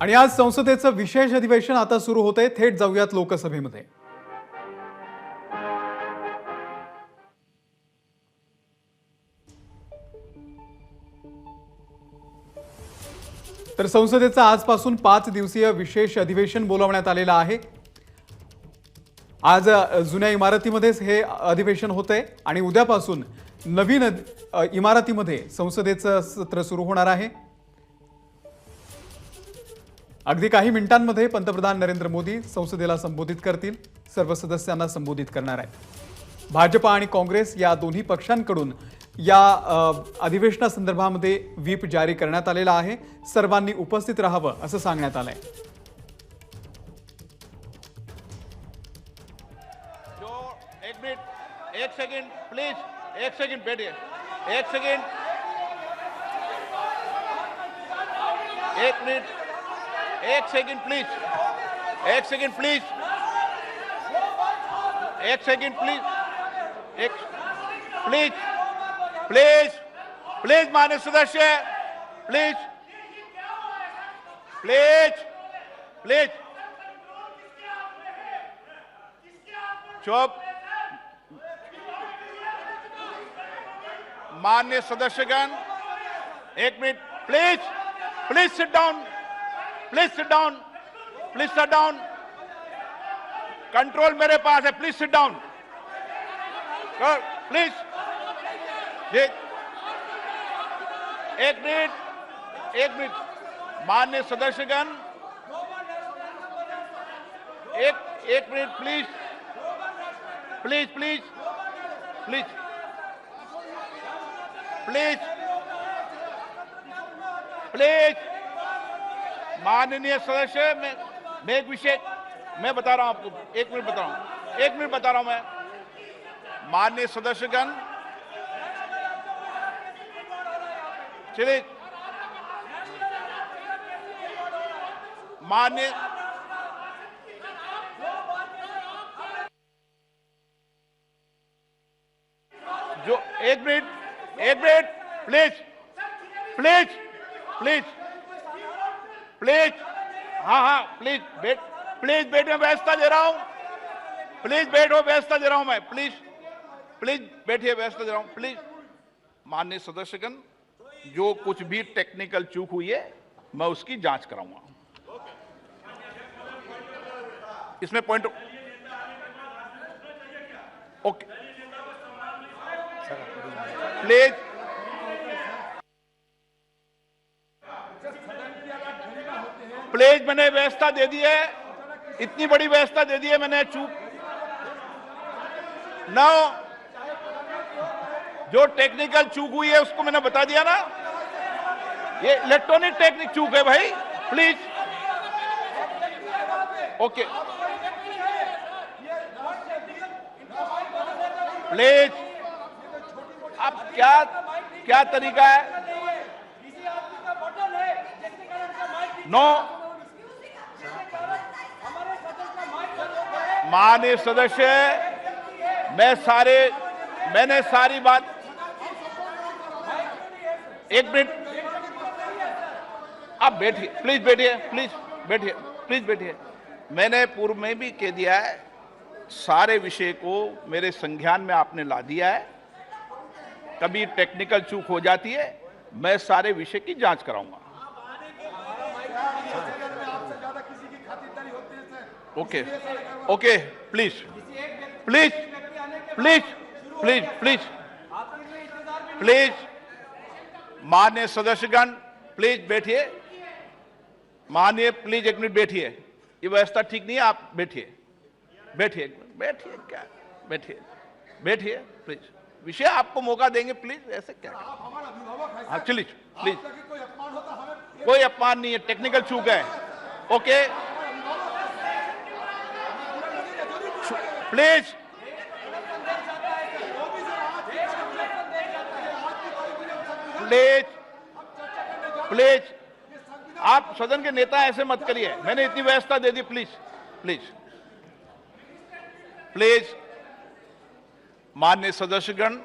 आणि आज संसदेचं विशेष अधिवेशन आता सुरू होते। थेट जाऊयात लोकसभेमध्ये। तर संसदेचं आजपासून 5 दिवसीय विशेष अधिवेशन बोलावण्यात आलेलं आहे। आज जुन्या इमारतीमध्येच हे अधिवेशन होतंय आणि उद्यापासून नवीन इमारतीमध्ये संसदेचं सत्र सुरू होणार आहे। अगदी काही मिनिटांमध्ये पंतप्रधान नरेंद्र मोदी संसदेला संबोधित करतील, सर्व सदस्यांना संबोधित करणार आहेत। भाजपा आणि काँग्रेस या दोन्ही पक्षांकडून या अधिवेशनासंदर्भामध्ये व्हीप जारी करण्यात आलेला आहे। सर्वांनी उपस्थित राहावं असं सांगण्यात आलंय। एक सेकंड प्लीज, एक सेकंड बैठिए, एक सेकंड, एक मिनट, एक सेकंड प्लीज, एक सेकंड प्लीज, एक सेकंड प्लीज, एक प्लीज प्लीज प्लीज माननीय सदस्य प्लीज प्लीज प्लीज चुप। माननीय सदस्यगण एक minute please, please sit down, please sit down, please sit down. Control मेरे पास है, प्लीज सिट डाउन, प्लीज। एक मिनट, एक मिनट। माननीय सदस्यगण एक minute please, please please please please please. माननीय सदस्य, मैं एक विषय मैं बता रहा हूं आपको, एक मिनट बता रहा हूं, एक मिनट बता रहा हूं मैं। माननीय सदस्यगण चलिए, माननीय जो एक minute please please please please, हाँ हाँ प्लीज बैठ, प्लीज बैठो, व्यवस्था दे रहा हूं, प्लीज बैठो, व्यवस्था दे रहा हूं मैं, प्लीज प्लीज बैठिए, व्यवस्था दे रहा हूं प्लीज। माननीय सदस्यगण, जो कुछ भी टेक्निकल चूक हुई है मैं उसकी जांच कराऊंगा। इसमें पॉइंट ओके प्लीज। प्लीज मैंने व्यवस्था दे दी है, इतनी बड़ी व्यवस्था दे दी है मैंने, चूक ना, जो टेक्निकल चूक हुई है उसको मैंने बता दिया ना। ये इलेक्ट्रॉनिक टेक्निक चूक है भाई, प्लीज ओके प्लीज। अब क्या तरीका है? नो, माननीय सदस्य, मैंने सारी बात, एक मिनट, आप बैठिए, प्लीज बैठिए, प्लीज बैठिए, प्लीज बैठिए। मैंने पूर्व में भी कह दिया है, सारे विषय को मेरे संज्ञान में आपने ला दिया है। कभी टेक्निकल चूक हो जाती है, मैं सारे विषय की जांच कराऊंगा। Okay okay please please please please please please. माननीय सदस्यगण प्लीज बैठिए, माननीय प्लीज एक मिनट बैठिए, ये व्यवस्था ठीक नहीं है, आप बैठिए बैठिए बैठिए, क्या बैठिए बैठिए प्लीज, विषय आपको मौका देंगे प्लीज, ऐसे क्या। हाँ चलिए प्लीज, कोई अपमान नहीं है, टेक्निकल चूक है। ओके प्लीज प्लीज प्लीज, आप सदन के नेता ऐसे मत करिए, मैंने इतनी व्यवस्था दे दी, प्लीज प्लीज प्लीज। माननीय सदस्यगण,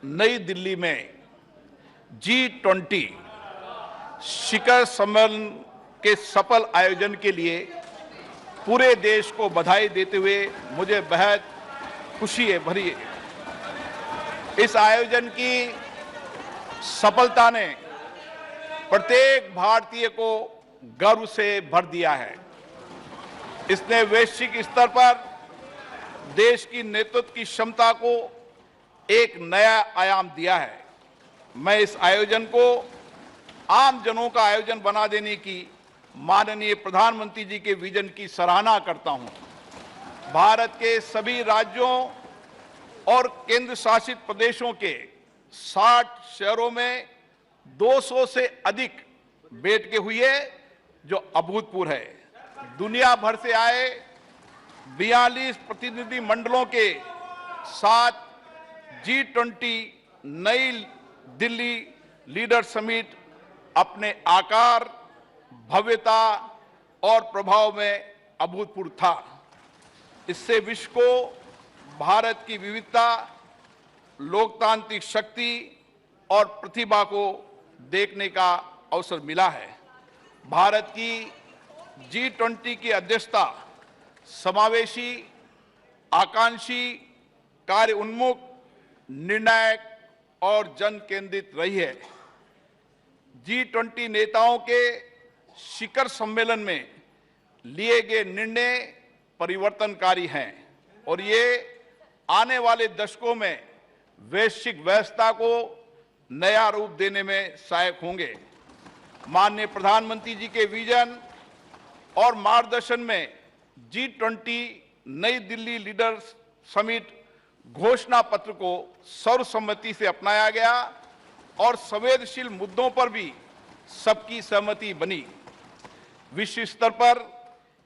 नई दिल्ली में G20 शिखर सम्मेलन के सफल आयोजन के लिए पूरे देश को बधाई देते हुए मुझे बेहद खुशी है भरी है। इस आयोजन की सफलता ने प्रत्येक भारतीय को गर्व से भर दिया है। इसने वैश्विक स्तर पर देश की नेतृत्व की क्षमता को एक नया आयाम दिया है। मैं इस आयोजन को आम जनों का आयोजन बना देने की माननीय प्रधानमंत्री जी के विजन की सराहना करता हूं। भारत के सभी राज्यों और केंद्र शासित प्रदेशों के 60 शहरों में 200 से अधिक बैठकें हुई है, जो अभूतपूर्व है। दुनिया भर से आए 42 प्रतिनिधि मंडलों के साथ G20 नई दिल्ली लीडर समिट अपने आकार, भव्यता और प्रभाव में अभूतपूर्व था। इससे विश्व को भारत की विविधता, लोकतांत्रिक शक्ति और प्रतिभा को देखने का अवसर मिला है। भारत की G20 की अध्यक्षता समावेशी, आकांक्षी, कार्य उन्मुख, निर्णायक और जन केंद्रित रही है। G20 नेताओं के शिखर सम्मेलन में लिए गए निर्णय परिवर्तनकारी हैं और ये आने वाले दशकों में वैश्विक व्यवस्था को नया रूप देने में सहायक होंगे। माननीय प्रधानमंत्री जी के विजन और मार्गदर्शन में G20 नई दिल्ली लीडर्स समिट घोषणा पत्र को सर्वसम्मति से अपनाया गया और संवेदनशील मुद्दों पर भी सबकी सहमति बनी। विश्व स्तर पर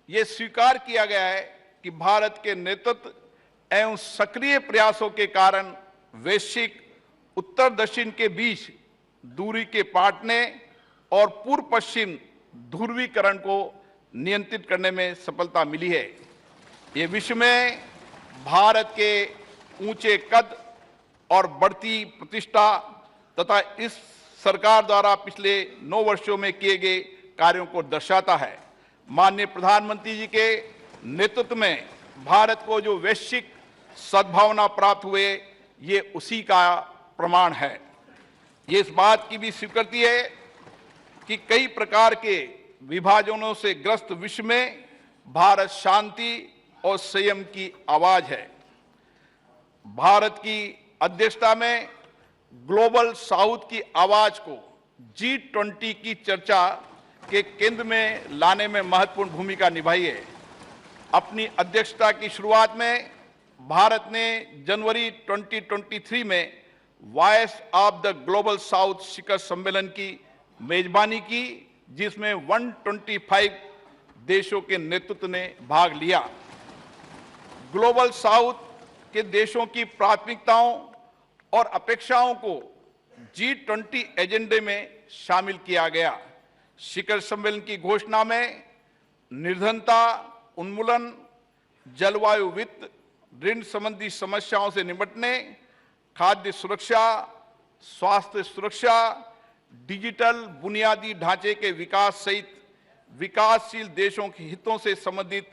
यह स्वीकार किया गया है कि भारत के नेतृत्व एवं सक्रिय प्रयासों के कारण वैश्विक उत्तर दक्षिण के बीच दूरी के पाटने और पूर्व पश्चिम ध्रुवीकरण को नियंत्रित करने में सफलता मिली है। ये विश्व में भारत के ऊंचे कद और बढ़ती प्रतिष्ठा तथा इस सरकार द्वारा पिछले 9 वर्षों में किए गए कार्यों को दर्शाता है। माननीय प्रधानमंत्री जी के नेतृत्व में भारत को जो वैश्विक सद्भावना प्राप्त हुए, ये उसी का प्रमाण है। ये इस बात की भी स्वीकृति है कि कई प्रकार के विभाजनों से ग्रस्त विश्व में भारत शांति और संयम की आवाज है। भारत की अध्यक्षता में ग्लोबल साउथ की आवाज को G20 की चर्चा के केंद्र में लाने में महत्वपूर्ण भूमिका निभाई है। अपनी अध्यक्षता की शुरुआत में भारत ने जनवरी 2023 में voice of the global south शिखर सम्मेलन की मेजबानी की, जिसमें 125 देशों के नेतृत्व ने भाग लिया। ग्लोबल साउथ के देशों की प्राथमिकताओं और अपेक्षाओं को G20 एजेंडे में शामिल किया गया। शिखर सम्मेलन की घोषणा में निर्धनता उन्मूलन, जलवायु वित्त, ऋण संबंधी समस्याओं से निपटने, खाद्य सुरक्षा, स्वास्थ्य सुरक्षा, डिजिटल बुनियादी ढांचे के विकास सहित विकासशील देशों के हितों से संबंधित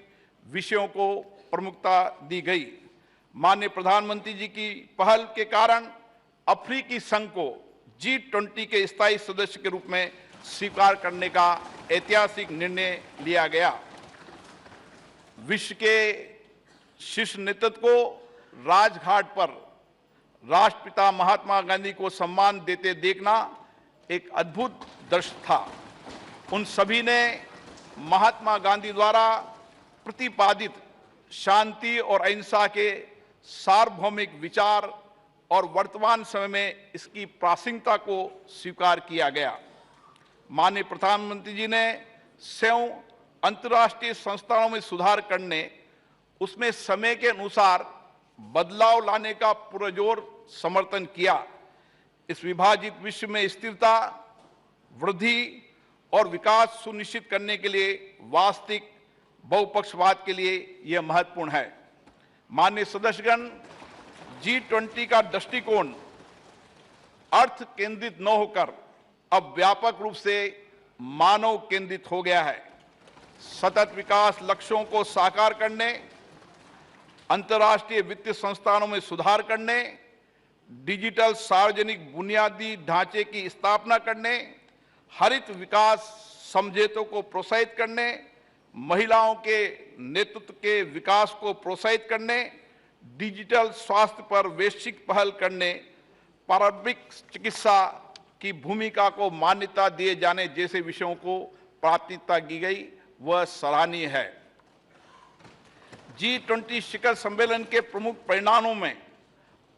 विषयों को प्रमुखता दी गई। माननीय प्रधानमंत्री जी की पहल के कारण अफ्रीकी संघ को G20 के स्थायी सदस्य के रूप में स्वीकार करने का ऐतिहासिक निर्णय लिया गया। विश्व के शीर्ष नेतृत्व को राजघाट पर राष्ट्रपिता महात्मा गांधी को सम्मान देते देखना एक अद्भुत दृश्य था। उन सभी ने महात्मा गांधी द्वारा प्रतिपादित शांति और अहिंसा के सार्वभौमिक विचार और वर्तमान समय में इसकी प्रासंगिकता को स्वीकार किया गया। माननीय प्रधानमंत्री जी ने संयुक्त अंतर्राष्ट्रीय संस्थानों में सुधार करने, उसमें समय के अनुसार बदलाव लाने का पुरजोर समर्थन किया। इस विभाजित विश्व में स्थिरता, वृद्धि और विकास सुनिश्चित करने के लिए वास्तविक बहुपक्षवाद के लिए यह महत्वपूर्ण है। माननीय सदस्यगण, G20 का दृष्टिकोण अर्थ केंद्रित न होकर अब व्यापक रूप से मानव केंद्रित हो गया है। सतत विकास लक्ष्यों को साकार करने, अंतर्राष्ट्रीय वित्तीय संस्थानों में सुधार करने, डिजिटल सार्वजनिक बुनियादी ढांचे की स्थापना करने, हरित विकास समझौतों को प्रोत्साहित करने, महिलाओं के नेतृत्व के विकास को प्रोत्साहित करने, डिजिटल स्वास्थ्य पर वैश्विक पहल करने, पारंपरिक चिकित्सा की भूमिका को मान्यता दिए जाने जैसे विषयों को प्राथमिकता दी गई, वह सराहनीय है। G20 शिखर सम्मेलन के प्रमुख परिणामों में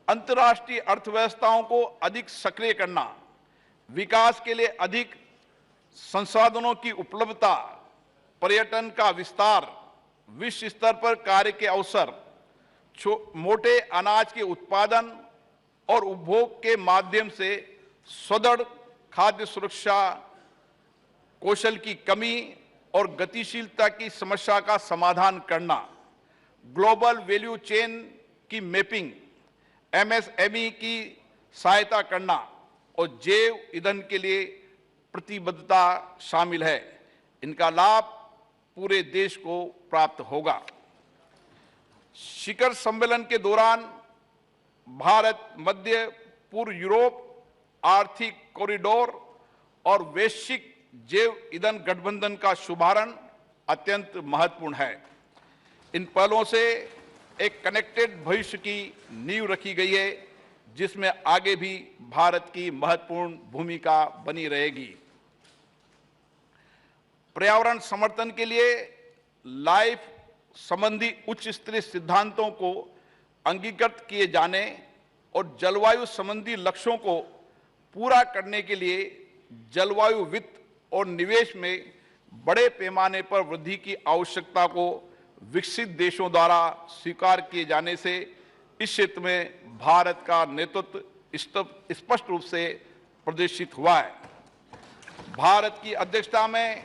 अंतर्राष्ट्रीय अर्थव्यवस्थाओं को अधिक सक्रिय करना, विकास के लिए अधिक संसाधनों की उपलब्धता, पर्यटन का विस्तार, विश्व स्तर पर कार्य के अवसर, मोटे अनाज के उत्पादन और उपभोग के माध्यम से सुदृढ़ खाद्य सुरक्षा, कौशल की कमी और गतिशीलता की समस्या का समाधान करना, ग्लोबल वैल्यू चेन की मैपिंग, MSME की सहायता करना और जैव ईंधन के लिए प्रतिबद्धता शामिल है। इनका लाभ पूरे देश को प्राप्त होगा। शिखर सम्मेलन के दौरान भारत मध्य पूर्व यूरोप आर्थिक कॉरिडोर और वैश्विक जैव ईंधन गठबंधन का शुभारंभ अत्यंत महत्वपूर्ण है। इन पहलों से एक कनेक्टेड भविष्य की नींव रखी गई है, जिसमें आगे भी भारत की महत्वपूर्ण भूमिका बनी रहेगी। पर्यावरण समर्थन के लिए लाइफ संबंधी उच्च स्तरीय सिद्धांतों को अंगीकृत किए जाने और जलवायु संबंधी लक्ष्यों को पूरा करने के लिए जलवायु वित्त और निवेश में बड़े पैमाने पर वृद्धि की आवश्यकता को विकसित देशों द्वारा स्वीकार किए जाने से इस क्षेत्र में भारत का नेतृत्व स्पष्ट रूप से प्रदर्शित हुआ है। भारत की अध्यक्षता में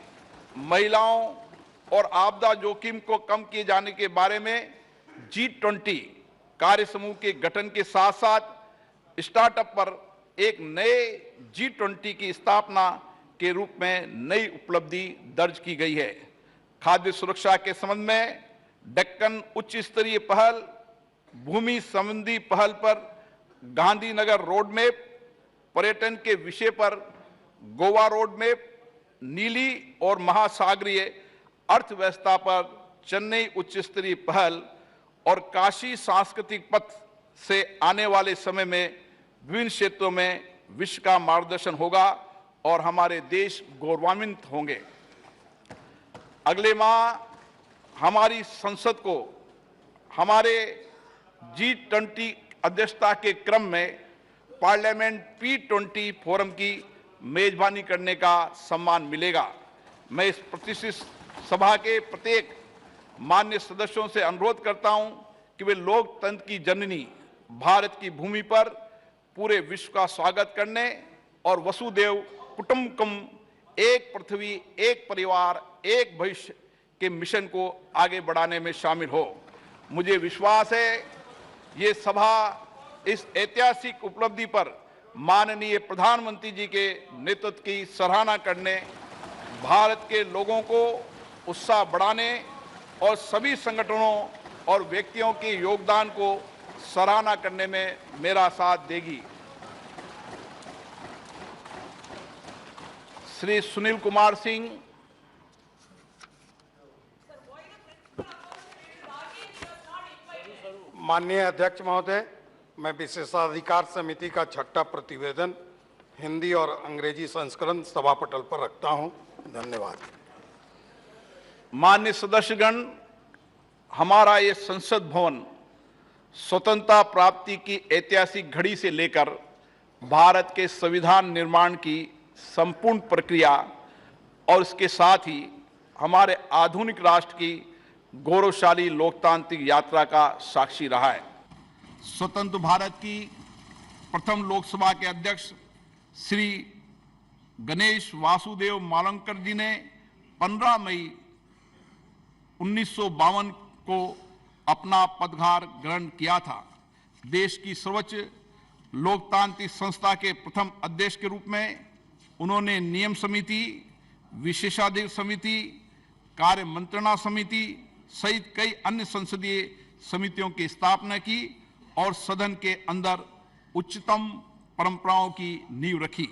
महिलाओं और आपदा जोखिम को कम किए जाने के बारे में G20 कार्य समूह के गठन के साथ साथ स्टार्टअप पर एक नए G20 की स्थापना के रूप में नई उपलब्धि दर्ज की गई है। खाद्य सुरक्षा के संबंध में डेक्कन उच्च स्तरीय पहल, भूमि संबंधी पहल पर गांधीनगर रोड मैप, पर्यटन के विषय पर गोवा रोड मैप, नीली और महासागरीय अर्थव्यवस्था पर चेन्नई उच्च स्तरीय पहल और काशी सांस्कृतिक पथ से आने वाले समय में विभिन्न क्षेत्रों में विश्व का मार्गदर्शन होगा और हमारे देश गौरवान्वित होंगे। अगले माह हमारी संसद को हमारे G20 अध्यक्षता के क्रम में पार्लियामेंट P20 फोरम की मेजबानी करने का सम्मान मिलेगा। मैं इस प्रतिष्ठित सभा के प्रत्येक मान्य सदस्यों से अनुरोध करता हूं कि वे लोकतंत्र की जननी भारत की भूमि पर पूरे विश्व का स्वागत करने और वसुदेव कुटुंबकम, एक पृथ्वी एक परिवार एक भविष्य के मिशन को आगे बढ़ाने में शामिल हो। मुझे विश्वास है ये सभा इस ऐतिहासिक उपलब्धि पर माननीय प्रधानमंत्री जी के नेतृत्व की सराहना करने, भारत के लोगों को उत्साह बढ़ाने और सभी संगठनों और व्यक्तियों के योगदान को सराहना करने में मेरा साथ देगी। श्री सुनील कुमार सिंह, माननीय अध्यक्ष महोदय, मैं विशेषाधिकार समिति का 6ठा प्रतिवेदन हिंदी और अंग्रेजी संस्करण सभा पटल पर रखता हूं। धन्यवाद। मान्य सदस्यगण, हमारा ये संसद भवन स्वतंत्रता प्राप्ति की ऐतिहासिक घड़ी से लेकर भारत के संविधान निर्माण की संपूर्ण प्रक्रिया और इसके साथ ही हमारे आधुनिक राष्ट्र की गौरवशाली लोकतांत्रिक यात्रा का साक्षी रहा है। स्वतंत्र भारत की प्रथम लोकसभा के अध्यक्ष श्री गणेश वासुदेव मावलंकर जी ने 15 मई 1952 को अपना पदभार ग्रहण किया था। देश की सर्वोच्च लोकतांत्रिक संस्था के प्रथम अध्यक्ष के रूप में उन्होंने नियम समिति, विशेषाधिकार समिति, कार्य मंत्रणा समिति सहित कई अन्य संसदीय समितियों की स्थापना की और सदन के अंदर उच्चतम परंपराओं की नींव रखी।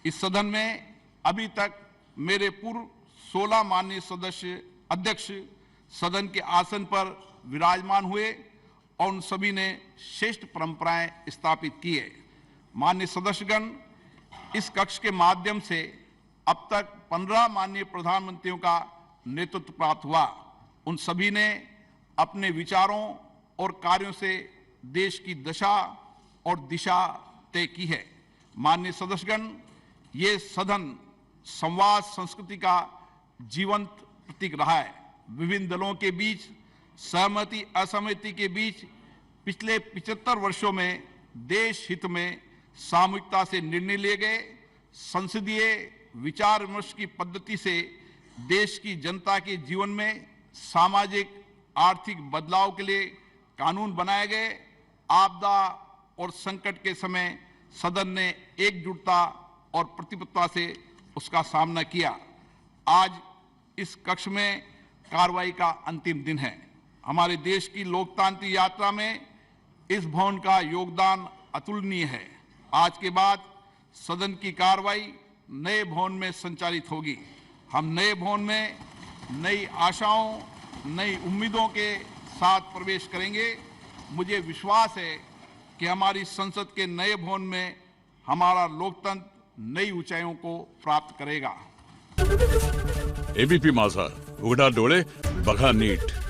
इस सदन में अभी तक मेरे पूर्व 16 माननीय सदस्य अध्यक्ष सदन के आसन पर विराजमान हुए और उन सभी ने श्रेष्ठ परंपराएं स्थापित की है। माननीय सदस्यगण, इस कक्ष के माध्यम से अब तक 15 माननीय प्रधानमंत्रियों का नेतृत्व प्राप्त हुआ। उन सभी ने अपने विचारों और कार्यों से देश की दशा और दिशा तय की है। माननीय सदस्यगण, ये सदन संवाद संस्कृति का जीवंत प्रतीक रहा है। विभिन्न दलों के बीच सहमति असहमति के बीच पिछले 75 वर्षों में देश हित में सामूहिकता से निर्णय लिए गए। संसदीय विचार विमर्श की पद्धति से देश की जनता के जीवन में सामाजिक आर्थिक बदलाव के लिए कानून बनाए गए। आपदा और संकट के समय सदन ने एकजुटता और प्रतिबद्धता से उसका सामना किया। आज इस कक्ष में कार्रवाई का अंतिम दिन है। हमारे देश की लोकतांत्रिक यात्रा में इस भवन का योगदान अतुलनीय है। आज के बाद सदन की कार्रवाई नए भवन में संचालित होगी। हम नए भवन में नई आशाओं, नई उम्मीदों के साथ प्रवेश करेंगे। मुझे विश्वास है कि हमारी संसद के नए भवन में हमारा लोकतंत्र नई ऊंचाइयों को प्राप्त करेगा। एबीपी माझा, उघडा डोळे बघा नीट।